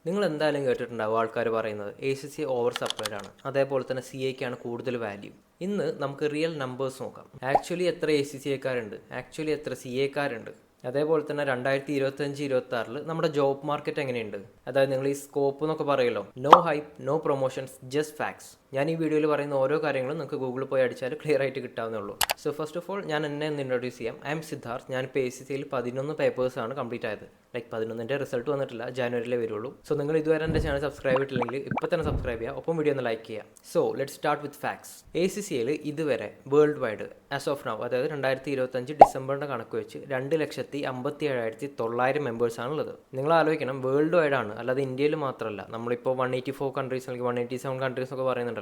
നിങ്ങൾ എന്തായാലും കേട്ടിട്ടുണ്ടാവും ആൾക്കാർ പറയുന്നത് ACCA ഓവർ സപ്ലൈഡ് ആണ്, അതേപോലെ തന്നെ CAക്കാണ് കൂടുതൽ വാല്യൂ. ഇന്ന് നമുക്ക് റിയൽ നമ്പേഴ്സ് നോക്കാം. ആക്ച്വലി എത്ര ACCAക്കാരുണ്ട്, ആക്ച്വലി എത്ര CAക്കാരുണ്ട്, അതേപോലെ തന്നെ 2025-26 നമ്മുടെ ജോബ് മാർക്കറ്റ് എങ്ങനെയുണ്ട്. അതായത് നിങ്ങൾ ഈ സ്കോപ്പ് എന്നൊക്കെ പറയുമല്ലോ, no hype, no promotions, just facts. ഞാൻ ഈ വീഡിയോയിൽ പറയുന്ന ഓരോ കാര്യങ്ങളും നിങ്ങൾക്ക് ഗൂഗിളിൽ പോയി അടിച്ചാൽ ക്ലിയർ ആയിട്ട് കിട്ടാവുന്നേ ഉള്ളൂ. സോ ഫസ്റ്റ് ഓഫ് ഓൾ ഞാൻ എന്നെ ഒന്ന് ഇൻട്രൊഡ്യൂസ് ചെയ്യാം. I M Siddharth. ഞാനിപ്പോൾ ACCAയിൽ 11 പേപ്പേഴ്സാണ് കംപ്ലീറ്റ് ആയത്. ലൈക്ക് 11ൻ്റെ റിസൾട്ട് വന്നിട്ടില്ല, ജനുവരിയിലേ വരുള്ളൂ. സോ നിങ്ങൾ ഇതുവരെ എൻ്റെ ചാനൽ സബ്സ്ക്രൈബ് ചെയ്തിട്ടില്ലെങ്കിൽ ഇപ്പോൾ തന്നെ സബ്സ്ക്രൈബ് ചെയ്യുക, ഒപ്പം വീഡിയോ ഒന്ന് ലൈക്ക് ചെയ്യുക. So let start with facts. ACCAയിൽ ഇതുവരെ world wide as of now, അതായത് 2025 ഡിസംബറിൻ്റെ കണക്ക് വെച്ച് 2,57,900 മെമ്പേഴ്സാണുള്ളത്. നിങ്ങൾ ആലോചിക്കണം, വേൾഡ് വൈഡ് ആണ്, അല്ലാതെ ഇന്ത്യയിൽ മാത്രമല്ല. നമ്മളിപ്പോൾ 184 കൺട്രീസ് അല്ലെങ്കിൽ 187 കൺട്രീസ് ഒക്കെ പറയുന്നുണ്ടല്ലോ.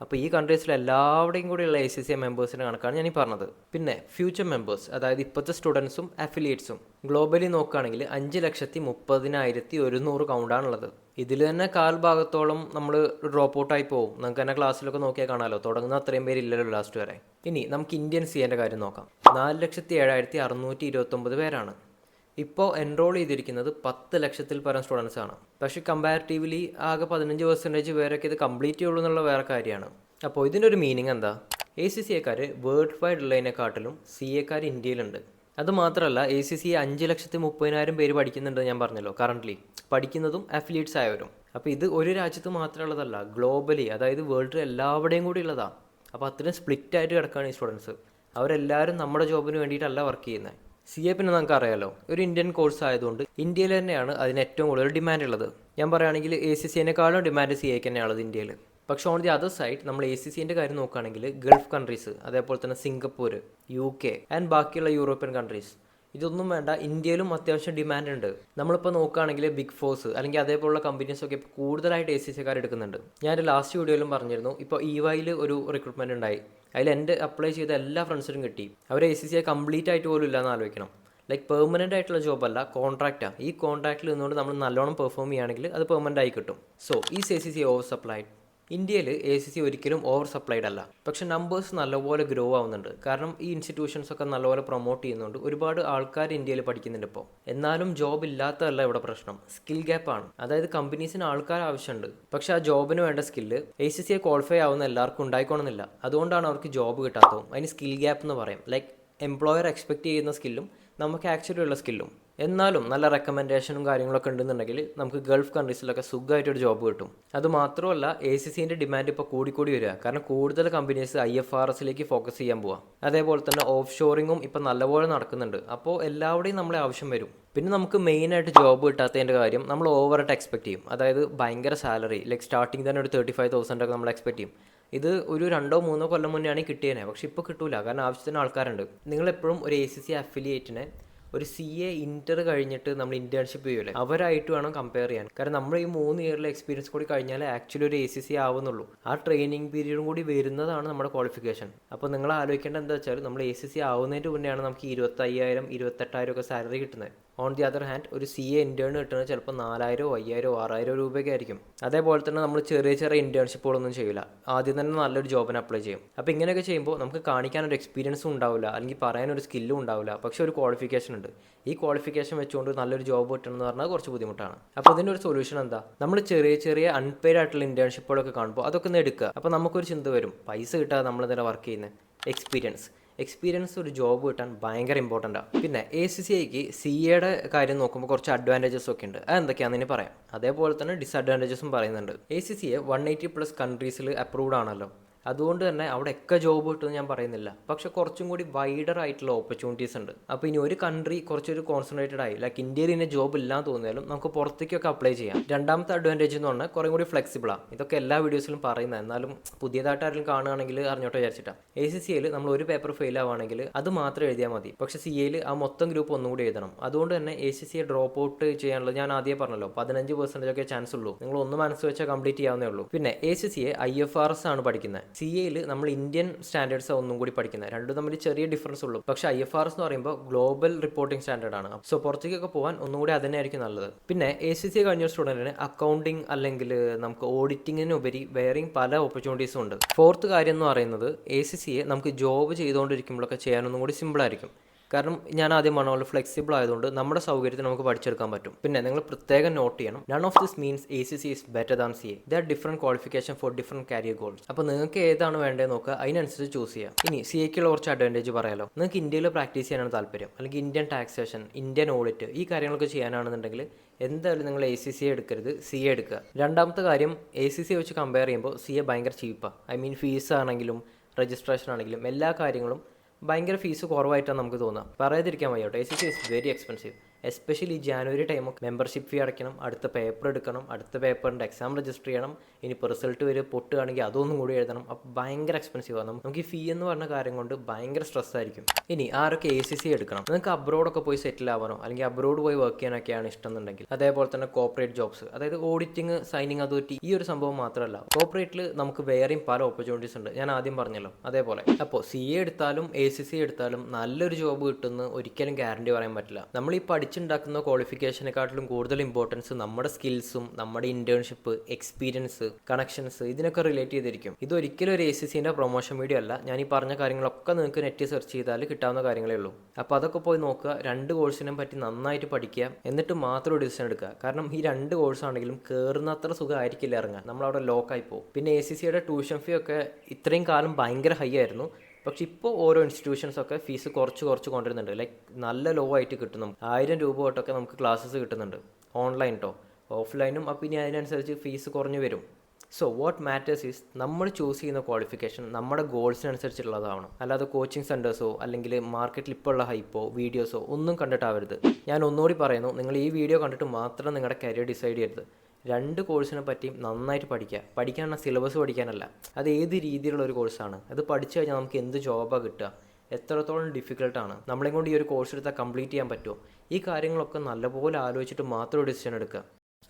അപ്പോൾ ഈ കൺട്രീസിൽ എല്ലാവരുടെയും കൂടിയുള്ള ACCA മെമ്പേഴ്സിൻ്റെ കണക്കാണ് ഞാൻ ഈ പറഞ്ഞത്. പിന്നെ ഫ്യൂച്ചർ മെമ്പേഴ്സ്, അതായത് ഇപ്പോഴത്തെ സ്റ്റുഡൻസും അഫിലിയേറ്റ്സും ഗ്ലോബലി നോക്കുകയാണെങ്കിൽ 5,30,100 കൗണ്ടാണുള്ളത്. ഇതിൽ തന്നെ കാൽഭാഗത്തോളം നമ്മൾ ഡ്രോപ്പ് ഔട്ടായി പോകും. നമുക്ക് തന്നെ ക്ലാസ്സിലൊക്കെ നോക്കിയാൽ കാണാമല്ലോ, തുടങ്ങുന്ന അത്രയും പേര് ഇല്ലല്ലോ ലാസ്റ്റ് വരെ. ഇനി നമുക്ക് ഇന്ത്യൻ CAൻ്റെ കാര്യം നോക്കാം. 4,07,629 പേരാണ്. ഇപ്പോൾ എൻറോൾ ചെയ്തിരിക്കുന്നത് 10 ലക്ഷത്തിൽ പരം സ്റ്റുഡൻസ് ആണ്. പക്ഷേ കമ്പാരിറ്റീവ്ലി ആകെ 15% പേരൊക്കെ ഇത് കംപ്ലീറ്റ് ചെയ്യുള്ളൂ എന്നുള്ള വേറെ കാര്യമാണ്. അപ്പോൾ ഇതിൻ്റെ ഒരു മീനിങ് എന്താ? ACCAക്കാർ വേൾഡ് വൈഡ് ഉള്ളതിനെക്കാട്ടിലും CAക്കാർ ഇന്ത്യയിലുണ്ട്. അത് മാത്രമല്ല, ACCA 5,30,000 പേര് പഠിക്കുന്നുണ്ട് ഞാൻ പറഞ്ഞല്ലോ. കറൻ്റ്ലി പഠിക്കുന്നതും അഫിലിയേറ്റ്സ് ആയവരും. അപ്പോൾ ഇത് ഒരു രാജ്യത്ത് മാത്രമുള്ളതല്ല, ഗ്ലോബലി, അതായത് വേൾഡിൽ എല്ലാവരുടെയും കൂടി ഉള്ളതാണ്. അപ്പോൾ അത്രയും സ്പ്ലിറ്റ് ആയിട്ട് കിടക്കുകയാണ് ഈ സ്റ്റുഡൻസ്. അവരെല്ലാവരും നമ്മുടെ ജോബിന് വേണ്ടിയിട്ടല്ല വർക്ക് ചെയ്യുന്നത്. CA പിന്നെ നമുക്ക് അറിയാലോ, ഒരു ഇന്ത്യൻ കോഴ്സ് ആയതുകൊണ്ട് ഇന്ത്യയിൽ തന്നെയാണ് അതിന് ഏറ്റവും കൂടുതൽ ഡിമാൻഡ് ഉള്ളത്. ഞാൻ പറയുകയാണെങ്കിൽ ACCAനേക്കാളും ഡിമാൻഡ് CAക്ക് തന്നെയാണുള്ളത് ഇന്ത്യയിൽ. പക്ഷേ ഓൺ ദി അതർ സൈഡ് നമ്മൾ ACCAൻ്റെ കാര്യം നോക്കുകയാണെങ്കിൽ ഗൾഫ് കൺട്രീസ്, അതേപോലെ തന്നെ സിംഗപ്പൂർ, UK ആൻഡ് ബാക്കിയുള്ള യൂറോപ്യൻ കൺട്രീസ്, ഇതൊന്നും വേണ്ട, ഇന്ത്യയിലും അത്യാവശ്യം ഡിമാൻഡ് ഉണ്ട്. നമ്മളിപ്പോൾ നോക്കുകയാണെങ്കിൽ ബിഗ് ഫോഴ്സ് അല്ലെങ്കിൽ അതേപോലുള്ള കമ്പനീസൊക്കെ കൂടുതലായിട്ട് ACCAക്കാർ എടുക്കുന്നുണ്ട്. ഞാൻ ലാസ്റ്റ് വീഡിയോയിലും പറഞ്ഞിരുന്നു, ഇപ്പോൾ EYയിൽ ഒരു റിക്രൂട്ട്മെൻറ്റ് ഉണ്ടായി. അതിൽ എൻ്റെ അപ്ലൈ ചെയ്ത എല്ലാ ഫ്രണ്ട്സിനും കിട്ടി. അവർ ACCA കംപ്ലീറ്റ് ആയിട്ട് പോലും ഇല്ലയെന്ന് ആലോചിക്കണം. ലൈക്ക് പെർമനൻ്റ് ആയിട്ടുള്ള ജോബല്ല, കോൺട്രാക്റ്റാണ്. ഈ കോൺട്രാക്റ്റിൽ നിന്നുകൊണ്ട് നമ്മൾ നല്ലോണം പെർഫോം ചെയ്യുകയാണെങ്കിൽ അത് പെർമനൻ്റ് ആയി കിട്ടും. So is ACCA over supplied? ഇന്ത്യയിൽ ACCA ഒരിക്കലും ഓവർ സപ്ലൈഡ് അല്ല. പക്ഷേ നമ്പേഴ്സ് നല്ലപോലെ ഗ്രോ ആവുന്നുണ്ട്. കാരണം ഈ ഇൻസ്റ്റിറ്റ്യൂഷൻസ് ഒക്കെ നല്ലപോലെ പ്രൊമോട്ട് ചെയ്യുന്നുണ്ട്. ഒരുപാട് ആൾക്കാർ ഇന്ത്യയിൽ പഠിക്കുന്നുണ്ട് ഇപ്പോൾ. എന്നാലും ജോബ് ഇല്ലാത്തതല്ല ഇവിടെ പ്രശ്നം, സ്കിൽ ഗ്യാപ്പാണ്. അതായത് കമ്പനീസിന് ആൾക്കാർ ആവശ്യമുണ്ട്, പക്ഷേ ആ ജോബിന് വേണ്ട സ്കില്ല് ACCA ക്വാളിഫൈ ആവുന്ന എല്ലാവർക്കും ഉണ്ടായിക്കോണമെന്നില്ല. അതുകൊണ്ടാണ് അവർക്ക് ജോബ് കിട്ടാത്തതും. അതിന് സ്കിൽ ഗ്യാപ്പ് എന്ന് പറയും. ലൈക്ക് എംപ്ലോയർ എക്സ്പെക്ട് ചെയ്യുന്ന സ്കില്ലും നമുക്ക് ആക്ച്വലി ഉള്ള സ്കില്ലും. എന്നാലും നല്ല റെക്കമെൻഡേഷനും കാര്യങ്ങളൊക്കെ ഉണ്ടെന്നുണ്ടെങ്കിൽ നമുക്ക് ഗൾഫ് കൺട്രീസിലൊക്കെ സുഖമായിട്ടൊരു ജോബ് കിട്ടും. അതുമാത്രമല്ല, ACCൻ്റെ ഡിമാൻഡ് ഇപ്പോൾ കൂടിക്കൂടി വരിക. കാരണം കൂടുതൽ കമ്പനീസ് IFRSലേക്ക് ഫോക്കസ് ചെയ്യാൻ പോവാം. അതേപോലെ തന്നെ ഓഫ് ഷോറിങ്ങും ഇപ്പോൾ നല്ലപോലെ നടക്കുന്നുണ്ട്. അപ്പോൾ എല്ലാവരുടെയും നമ്മളെ ആവശ്യം വരും. പിന്നെ നമുക്ക് മെയിനായിട്ട് ജോബ് കിട്ടാത്തതിൻ്റെ കാര്യം നമ്മൾ ഓവറായിട്ട് എക്സ്പെക്ട് ചെയ്യും. അതായത് ഭയങ്കര സാലറി, ലൈക്ക് സ്റ്റാർട്ടിങ് തന്നെ ഒരു 35,000 ഒക്കെ നമ്മൾ എക്സ്പെക്ട് ചെയ്യും. ഇത് ഒരു 2-3 കൊല്ലം മുന്നെയാണ് കിട്ടിയേനെ. പക്ഷെ ഇപ്പോൾ കിട്ടൂല, കാരണം ആവശ്യത്തിന് ആൾക്കാരുണ്ട്. നിങ്ങളെപ്പോഴും ഒരു ACCA അഫിലിയേറ്റിനെ ഒരു CA ഇന്റർ കഴിഞ്ഞിട്ട് നമ്മൾ ഇന്റേൺഷിപ്പ് ചെയ്യൂലേ, അവരായിട്ട് വേണം കമ്പയർ ചെയ്യാൻ. കാരണം നമ്മൾ ഈ 3 ഇയറിലെ എക്സ്പീരിയൻസ് കൂടി കഴിഞ്ഞാൽ ആക്ച്വലി ഒരു ACCA ആവുന്നുള്ളൂ. ആ ട്രെയിനിങ് പീരീഡും കൂടി വരുന്നതാണ് നമ്മുടെ ക്വാളിഫിക്കേഷൻ. അപ്പോൾ നിങ്ങൾ ആലോചിക്കേണ്ടത് എന്താ വെച്ചാൽ, നമ്മൾ ACCA ആവുന്നതിന് മുന്നെയാണ് നമുക്ക് 25,000 28,000 ഒക്കെ സാലറി കിട്ടുന്നത്. ഓൺ ദി അതർ ഹാൻഡ് ഒരു CA ഇന്റേൺ കിട്ടുന്നത് ചിലപ്പോൾ 4,000 5,000 6,000 രൂപയൊക്കെ ആയിരിക്കും. അതേപോലെ തന്നെ നമ്മൾ ചെറിയ ചെറിയ ഇന്റേൺഷിപ്പുകളൊന്നും ചെയ്യില്ല, ആദ്യം തന്നെ നല്ലൊരു ജോബിന് അപ്ലൈ ചെയ്യും. അപ്പോൾ ഇങ്ങനെയൊക്കെ ചെയ്യുമ്പോൾ നമുക്ക് കാണിക്കാനൊരു എക്സ്പീരിയൻസും ഉണ്ടാവില്ല, അല്ലെങ്കിൽ പറയാനൊരു സ്കില്ലും ഉണ്ടാവില്ല. പക്ഷേ ഒരു ക്വാളിഫിക്കേഷൻ ഉണ്ട്. ഈ ക്വാളിഫിക്കേഷൻ വെച്ചുകൊണ്ട് നല്ലൊരു ജോബ് കിട്ടണമെന്ന് പറഞ്ഞാൽ കുറച്ച് ബുദ്ധിമുട്ടാണ്. അപ്പോൾ ഇതിൻ്റെ ഒരു സൊല്യൂഷൻ എന്താ? നമ്മൾ ചെറിയ ചെറിയ അൺപെയ്ഡ് ആയിട്ടുള്ള ഇന്റേൺഷിപ്പുകളൊക്കെ കാണുമ്പോൾ അതൊക്കെ ഒന്ന് എടുക്കുക. അപ്പോൾ നമുക്കൊരു ചിന്ത വരും, പൈസ കിട്ടാതെ നമ്മളിതിനെ വർക്ക് ചെയ്യുന്നത്. എക്സ്പീരിയൻസ് ഒരു ജോബ് കിട്ടാൻ ഭയങ്കര ഇമ്പോർട്ടൻ്റ് ആണ്. പിന്നെ ACCAക്ക് CAയുടെ കാര്യം നോക്കുമ്പോൾ കുറച്ച് അഡ്വാൻറ്റേജസ് ഒക്കെ ഉണ്ട്. അത് എന്തൊക്കെയാണെന്ന് പറയാം. അതേപോലെ തന്നെ ഡിസഡ്വാൻറ്റേജസും പറയുന്നുണ്ട്. ACCA 180+ കൺട്രീസിൽ അപ്രൂവ്ഡ് ആണല്ലോ. അതുകൊണ്ട് തന്നെ അവിടെയൊക്കെ ജോബ് കിട്ടുമെന്ന് ഞാൻ പറയുന്നില്ല. പക്ഷെ കുറച്ചും കൂടി വൈഡർ ആയിട്ടുള്ള ഓപ്പർച്യൂണിറ്റീസ് ഉണ്ട്. അപ്പോൾ ഇനി ഒരു കൺട്രി കുറച്ചൊരു കോൺസെൻട്രേറ്റഡ് ആയി, ലൈക്ക് ഇന്ത്യയിൽ ഇനി ജോബ് ഇല്ലാന്ന് തോന്നിയാലും നമുക്ക് പുറത്തേക്കൊക്കെ അപ്ലൈ ചെയ്യാം. രണ്ടാമത്തെ അഡ്വാൻറ്റേജ് എന്ന് പറഞ്ഞാൽ കുറേ കൂടി ഫ്ലെക്സിബിളാണ്. ഇതൊക്കെ എല്ലാ വീഡിയോസിലും പറയുന്നത്, എന്നാലും പുതിയതായിട്ട് ആരെങ്കിലും കാണുകയാണെങ്കിൽ അറിഞ്ഞോട്ടെ വിചാരിച്ചിട്ടാണ്. ACCAയിൽ നമ്മൾ ഒരു പേപ്പർ ഫെയിൽ ആവുകയാണെങ്കിൽ അത് മാത്രം എഴുതിയാൽ മതി. പക്ഷേ CAയിൽ ആ മൊത്തം ഗ്രൂപ്പ് ഒന്നും കൂടി എഴുതണം. അതുകൊണ്ട് തന്നെ ACCA ഡ്രോപ്പ് ഔട്ട് ചെയ്യാനുള്ളത് ഞാൻ ആദ്യമേ പറഞ്ഞല്ലോ, 15% ഒക്കെ ചാൻസ് ഉള്ളൂ. നിങ്ങൾ ഒന്ന് മനസ്സ് വെച്ചാൽ കംപ്ലീറ്റ് ചെയ്യാവുന്നേ ഉള്ളൂ. പിന്നെ ACCA IFRS ആണ് പഠിക്കുന്നത്. CAയിൽ നമ്മൾ ഇന്ത്യൻ സ്റ്റാൻഡേർഡ്സ് ഒന്നും കൂടി പഠിക്കുന്നത്. രണ്ടും തമ്മിൽ ചെറിയ ഡിഫറൻസ് ഉള്ളൂ. പക്ഷേ IFRS എന്ന് പറയുമ്പോൾ ഗ്ലോബൽ റിപ്പോർട്ടിംഗ് സ്റ്റാൻഡേർഡ് ആണ്. സോ പുറത്തേക്കൊക്കെ പോകാൻ ഒന്നുകൂടി അതന്നെയായിരിക്കും നല്ലത്. പിന്നെ ACCA കഴിഞ്ഞ സ്റ്റുഡൻറ്റിന് അക്കൗണ്ടിങ് അല്ലെങ്കിൽ നമുക്ക് ഓഡിറ്റിങ്ങിനുപരി വേറെയും പല ഓപ്പർച്യൂണിറ്റീസും ഉണ്ട്. ഫോർത്ത് കാര്യം എന്ന് പറയുന്നത്, ACCA നമുക്ക് ജോബ് ചെയ്തുകൊണ്ടിരിക്കുമ്പോഴൊക്കെ ചെയ്യാനൊന്നും കൂടി സിമ്പിളായിരിക്കും. കാരണം ഞാൻ ആദ്യം പറഞ്ഞ പോലെ ഫ്ലെക്സിബിൾ ആയതുകൊണ്ട് നമ്മുടെ സൗകര്യത്തിന് നമുക്ക് പഠിച്ചെടുക്കാൻ പറ്റും. പിന്നെ നിങ്ങൾ പ്രത്യേകം നോട്ട് ചെയ്യണം, none of this means ACC is better than CA. There are different qualification for different career goals. അപ്പോൾ നിങ്ങൾക്ക് ഏതാണ് വേണ്ടത് നോക്കുക, അതിനനുസരിച്ച് ചൂസ് ചെയ്യാം. ഇനി CAക്കുള്ള കുറച്ച് അഡ്വാൻറ്റേജ് പറയാലോ. നിങ്ങൾക്ക് ഇന്ത്യയിൽ പ്രാക്ടീസ് ചെയ്യാനാണ് താല്പര്യം, അല്ലെങ്കിൽ ഇന്ത്യൻ ടാക്സേഷൻ, ഇന്ത്യൻ ഓഡിറ്റ്, ഈ കാര്യങ്ങളൊക്കെ ചെയ്യാനാണെന്നുണ്ടെങ്കിൽ എന്തായാലും നിങ്ങൾ ACC എടുക്കരുത്, CA എടുക്കുക. രണ്ടാമത്തെ കാര്യം, ACC വെച്ച് കമ്പയർ ചെയ്യുമ്പോൾ CA ഭയങ്കര ചീപ്പാണ്. ഐ മീൻ ഫീസ് ആണെങ്കിലും രജിസ്ട്രേഷൻ ആണെങ്കിലും എല്ലാ കാര്യങ്ങളും ഭയങ്കര ഫീസ് കുറവായിട്ടാണ് നമുക്ക് തോന്നുക. പറയാതിരിക്കാൻ വയ്യ കേട്ടോ, ACC is very expensive. Especially January ടൈമൊക്കെ മെമ്പർഷിപ്പ് ഫീ അടയ്ക്കണം, അടുത്ത പേപ്പർ എടുക്കണം, അടുത്ത പേപ്പറിൻ്റെ എക്സാം രജിസ്റ്റർ ചെയ്യണം, ഇനിയിപ്പോൾ റിസൾട്ട് വരെ പൊട്ടുകയാണെങ്കിൽ അതൊന്നും കൂടി എഴുതണം. അപ്പോൾ ഭയങ്കര എക്സ്പെൻസീവ് ആണ്. നമുക്ക് ഈ ഫീ എന്ന് പറഞ്ഞ കാര്യം കൊണ്ട് ഭയങ്കര സ്ട്രെസ് ആയിരിക്കും. ഇനി ആരൊക്കെ ACC എടുക്കണം? നിങ്ങൾക്ക് അബ്രോഡൊക്കെ പോയി സെറ്റിൽ ആവാനോ അല്ലെങ്കിൽ അബ്രോഡ് പോയി വർക്ക് ചെയ്യാനൊക്കെയാണ് ഇഷ്ടം എന്നുണ്ടെങ്കിൽ, അതേപോലെ തന്നെ കോർപ്പറേറ്റ് ജോബ്സ്, അതായത് ഓഡിറ്റിംഗ്, സൈനിങ് അതോറിറ്റി, ഈ ഒരു സംഭവം മാത്രമല്ല, കോർപ്പറേറ്റിൽ നമുക്ക് വേറെയും പല ഓപ്പർച്യൂണിറ്റീസ് ഉണ്ട്, ഞാൻ ആദ്യം പറഞ്ഞല്ലോ അതേപോലെ. അപ്പോൾ CA എടുത്താലും ACC എടുത്താലും നല്ലൊരു ജോബ് കിട്ടുമെന്ന് ഒരിക്കലും ഗ്യാരണ്ടി പറയാൻ പറ്റില്ല. നമ്മൾ ഈ പഠിച്ചുണ്ടാക്കുന്ന ക്വാളിഫിക്കേഷനെക്കാട്ടിലും കൂടുതൽ ഇമ്പോർട്ടൻസ് നമ്മുടെ സ്കിൽസും നമ്മുടെ ഇന്റേൺഷിപ്പ്, എക്സ്പീരിയൻസ്, കണക്ഷൻസ്, ഇതിനൊക്കെ റിലേറ്റ് ചെയ്തിരിക്കും. ഇതൊരിക്കലും ഒരു ACCൻ്റെ പ്രൊമോഷൻ വീഡിയോ അല്ല. ഞാൻ ഈ പറഞ്ഞ കാര്യങ്ങളൊക്കെ നിങ്ങൾക്ക് നെറ്റ് സെർച്ച് ചെയ്താൽ കിട്ടാവുന്ന കാര്യങ്ങളേ ഉള്ളൂ. അപ്പോൾ അതൊക്കെ പോയി നോക്കുക, രണ്ട് കോഴ്സിനെ പറ്റി നന്നായിട്ട് പഠിക്കുക, എന്നിട്ട് മാത്രം ഒരു ഡിസിഷൻ എടുക്കുക. കാരണം ഈ രണ്ട് കോഴ്സാണെങ്കിലും കയറുന്നത്ര സുഖമായിരിക്കില്ല ഇറങ്ങാൻ, നമ്മളവിടെ ലോക്കായി പോകും. പിന്നെ ACCയുടെ ട്യൂഷൻ ഫീ ഒക്കെ ഇത്രയും കാലം ഭയങ്കര ഹൈ ആയിരുന്നു. പക്ഷെ ഇപ്പോൾ ഓരോ ഇൻസ്റ്റിറ്റ്യൂഷൻസൊക്കെ ഫീസ് കുറച്ച് കൊണ്ടുവരുന്നുണ്ട്. ലൈക്ക് നല്ല ലോ ആയിട്ട് കിട്ടും. നമുക്ക് 1000 രൂപ തൊട്ടൊക്കെ നമുക്ക് ക്ലാസ്സസ് കിട്ടുന്നുണ്ട്, ഓൺലൈൻ കേട്ടോ, ഓഫ്ലൈനും. അപ്പോൾ ഇനി അതിനനുസരിച്ച് ഫീസ് കുറഞ്ഞു വരും. സോ വാട്ട് മാറ്റേഴ്സ് ഈസ് നമ്മൾ ചൂസ് ചെയ്യുന്ന ക്വാളിഫിക്കേഷൻ നമ്മുടെ ഗോൾസിനനുസരിച്ചുള്ളതാവണം. അല്ലാതെ കോച്ചിങ് സെൻറ്റേഴ്സോ അല്ലെങ്കിൽ മാർക്കറ്റിൽ ഇപ്പോൾ ഉള്ള ഹൈപ്പോ വീഡിയോസോ ഒന്നും കണ്ടിട്ടാവരുത്. ഞാൻ ഒന്നുകൂടി പറയുന്നു, നിങ്ങൾ ഈ വീഡിയോ കണ്ടിട്ട് മാത്രം നിങ്ങളുടെ കരിയർ ഡിസൈഡ് ചെയ്യരുത്. രണ്ട് കോഴ്സിനെ പറ്റിയും നന്നായിട്ട് പഠിക്കാനുള്ള സിലബസ് പഠിക്കാനല്ല, അത് ഏത് രീതിയിലുള്ള ഒരു കോഴ്സാണ്, അത് പഠിച്ചു കഴിഞ്ഞാൽ നമുക്ക് എന്ത് ജോബാണ് കിട്ടുക, എത്രത്തോളം ഡിഫിക്കൽട്ടാണ്, നമ്മളെ കൊണ്ട് ഈ ഒരു കോഴ്സ് എടുത്താൽ കംപ്ലീറ്റ് ചെയ്യാൻ പറ്റുമോ, ഈ കാര്യങ്ങളൊക്കെ നല്ലപോലെ ആലോചിച്ചിട്ട് മാത്രം ഒരു ഡിസിഷൻ എടുക്കുക.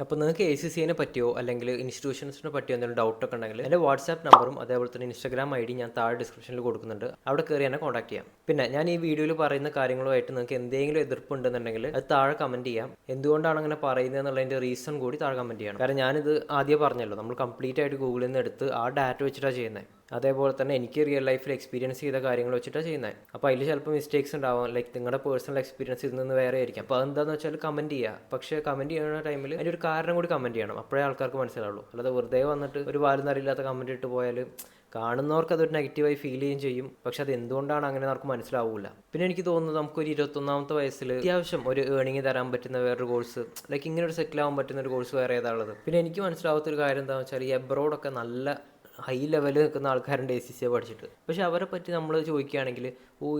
അപ്പോൾ നിങ്ങൾക്ക് ACCനെ പറ്റിയോ അല്ലെങ്കിൽ ഇൻസ്റ്റിറ്റ്യൂഷൻസിനെ പറ്റിയോ എന്തെങ്കിലും ഡൗട്ടൊക്കെ ഉണ്ടെങ്കിൽ എൻ്റെ വാട്സാപ്പ് നമ്പറും അതേപോലെ തന്നെ Instagram ID ഞാൻ താഴെ ഡിസ്ക്രിപ്ഷനിൽ കൊടുക്കുന്നുണ്ട്, അവിടെ കയറി എന്നെ കോൺടാക്ട് ചെയ്യാം. പിന്നെ ഞാൻ ഈ വീഡിയോയിൽ പറയുന്ന കാര്യങ്ങളുമായിട്ട് നിങ്ങൾക്ക് എന്തെങ്കിലും എതിർപ്പുണ്ടെന്നുണ്ടെങ്കിൽ അത് താഴെ കമൻറ്റ് ചെയ്യാം. എന്തുകൊണ്ടാണ് അങ്ങനെ പറയുന്നത് എന്നുള്ളതിൻ്റെ റീസൺ കൂടി താഴെ കമൻറ്റ് ചെയ്യണം. കാരണം ഞാനിത് ആദ്യം പറഞ്ഞല്ലോ, നമ്മൾ കംപ്ലീറ്റ് ആയിട്ട് ഗൂഗിളിൽ നിന്ന് എടുത്ത് ആ ഡാറ്റ വെച്ചിട്ടാണ് ചെയ്യുന്നത്. അതേപോലെ തന്നെ എനിക്ക് റിയൽ ലൈഫിൽ എക്സ്പീരിയൻസ് ചെയ്ത കാര്യങ്ങൾ വെച്ചിട്ടാണ് ചെയ്യുന്നത്. അപ്പോൾ അതിൽ ചിലപ്പോൾ മിസ്റ്റേക്സ് ഉണ്ടാവും, ലൈക്ക് നിങ്ങളുടെ പേഴ്സണൽ എക്സ്പീരിയൻസ് ഇതിൽ നിന്ന് വേറെ ആയിരിക്കും. അപ്പോൾ അതെന്താണെന്ന് വെച്ചാൽ കമൻറ്റ് ചെയ്യുക. പക്ഷേ കമൻറ്റ് ചെയ്യുന്ന ടൈമിൽ അതിൻ്റെ ഒരു കാരണം കൂടി കമൻറ്റ് ചെയ്യണം, അപ്പോഴേ ആൾക്കാർക്ക് മനസ്സിലാവുള്ളൂ. അല്ലാതെ വെറുതെ വന്നിട്ട് ഒരു വാലുന്നറിയില്ലാത്ത കമൻറ്റ് ഇട്ട് പോയാൽ കാണുന്നവർക്ക് അതൊരു നെഗറ്റീവായി ഫീൽ ചെയ്യുകയും ചെയ്യും. പക്ഷെ അത് എന്തുകൊണ്ടാണ് അങ്ങനെ അവർക്ക് മനസ്സിലാവില്ല. പിന്നെ എനിക്ക് തോന്നുന്നത് നമുക്കൊരു 21ാമത്തെ വയസ്സിൽ അത്യാവശ്യം ഒരു ഏണിങ് തരാൻ പറ്റുന്ന വേറൊരു കോഴ്സ്, ലൈക്ക് ഇങ്ങനെ ഒരു സെറ്റിൽ ആവാൻ പറ്റുന്ന ഒരു കോഴ്സ് വേറെ ഏതാണുള്ളത്. പിന്നെ എനിക്ക് മനസ്സിലാവാത്തൊരു കാര്യം എന്താണെന്ന് വെച്ചാൽ, ഈ എബ്രോഡൊക്കെ നല്ല ഹൈ ലെവലിൽ നിൽക്കുന്ന ആൾക്കാരുണ്ട് ACC പഠിച്ചിട്ട്. പക്ഷെ അവരെ പറ്റി നമ്മൾ ചോദിക്കുകയാണെങ്കിൽ,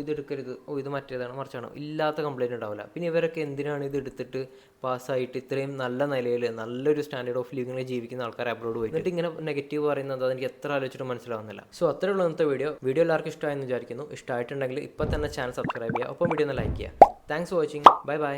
ഇത് എടുക്കരുത്, ഇത് മറ്റേതാണ് മറിച്ചാണോ, ഇല്ലാത്ത കംപ്ലയിൻറ്റ് ഉണ്ടാവില്ല. പിന്നെ ഇവരൊക്കെ എന്തിനാണ് ഇത് എടുത്തിട്ട് പാസ്സായിട്ട് ഇത്രയും നല്ല നിലയിൽ നല്ലൊരു സ്റ്റാൻഡേർഡ് ഓഫ് ലിവിങ്ങിൽ ജീവിക്കുന്ന ആൾക്കാർ അബ്രോഡ് പോയി എന്നിട്ട് ഇങ്ങനെ നെഗറ്റീവ് പറയുന്നത് എനിക്ക് എത്ര ആലോചിച്ചിട്ട് മനസ്സിലാവുന്നില്ല. സോ അത്രേ ഉള്ളൂ ഇന്നത്തെ വീഡിയോ എല്ലാവർക്കും ഇഷ്ടമായെന്ന് വിചാരിക്കുന്നു. ഇഷ്ടമായിട്ടുണ്ടെങ്കിൽ ഇപ്പം തന്നെ ചാനൽ സബ്സ്ക്രൈബ് ചെയ്യുക, ഒപ്പം വീഡിയോ ഒന്ന് ലൈക്ക് ചെയ്യുക. Thanks for watching. Bye bye.